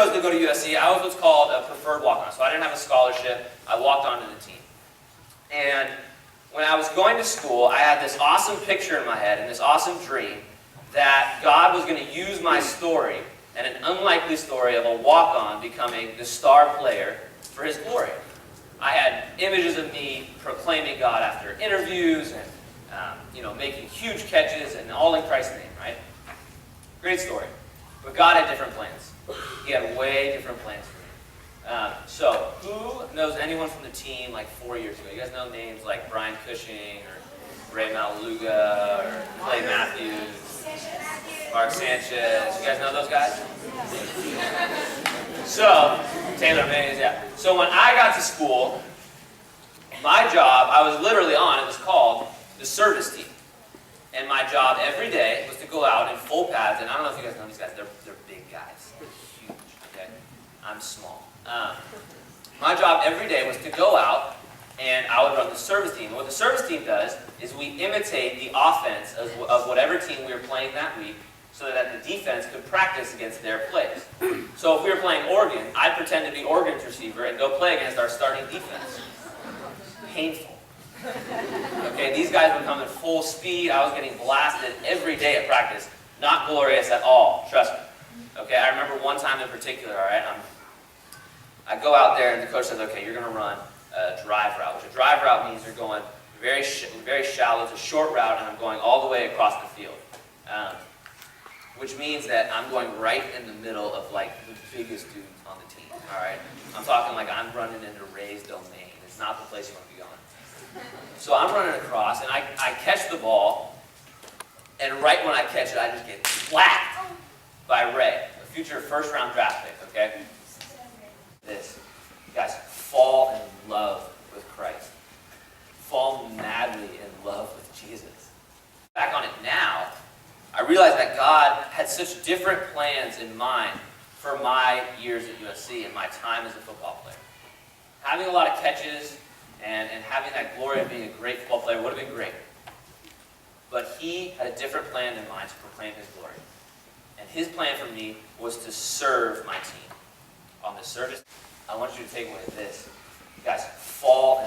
chose to go to USC, I was what's called a preferred walk-on. So I didn't have a scholarship. I walked onto the team. And when I was going to school, I had this awesome picture in my head and this awesome dream that God was going to use my story and an unlikely story of a walk-on becoming the star player for His glory. I had images of me proclaiming God after interviews and making huge catches, and all in Christ's name, right? Great story. But God had different plans. He had way different plans for me. So, who knows anyone from the team like 4 years ago? You guys know names like Brian Cushing or Ray Malaluga or Clay Matthews, Mark Sanchez. You guys know those guys? So, Taylor Mays, yeah. So when I got to school, my job, I was literally on, it was called the service team. And my job every day was to go out in full pads, and I don't know if you guys know these guys, they're big guys. They're huge, okay? I'm small. My job every day was to go out, and I would run the service team. And what the service team does is we imitate the offense of whatever team we were playing that week, so that the defense could practice against their plays. So if we were playing Oregon, I'd pretend to be Oregon's receiver and go play against our starting defense. Painful. Okay, these guys would come at full speed. I was getting blasted every day at practice. Not glorious at all, trust me. Okay, I remember one time in particular, all right, I go out there and the coach says, okay, you're going to run a drive route, which a drive route means you're going very shallow. It's a short route, and I'm going all the way across the field. Which means that I'm going right in the middle of like the biggest dudes on the team, all right? I'm talking like I'm running into Ray's domain. It's not the place you want to be going. So I'm running across, and I catch the ball, and right when I catch it, I just get whacked by Ray, a future first-round draft pick, okay? This. You guys, fall in love with Christ. Fall madly in love with Jesus. Back on it now, I realize that God had such different plans in mind for my years at USC and my time as a football player. Having a lot of catches and having that glory of being a great football player would have been great. But He had a different plan in mind to proclaim His glory. And His plan for me was to serve my team. On the service, I want you to take away this. You guys, fall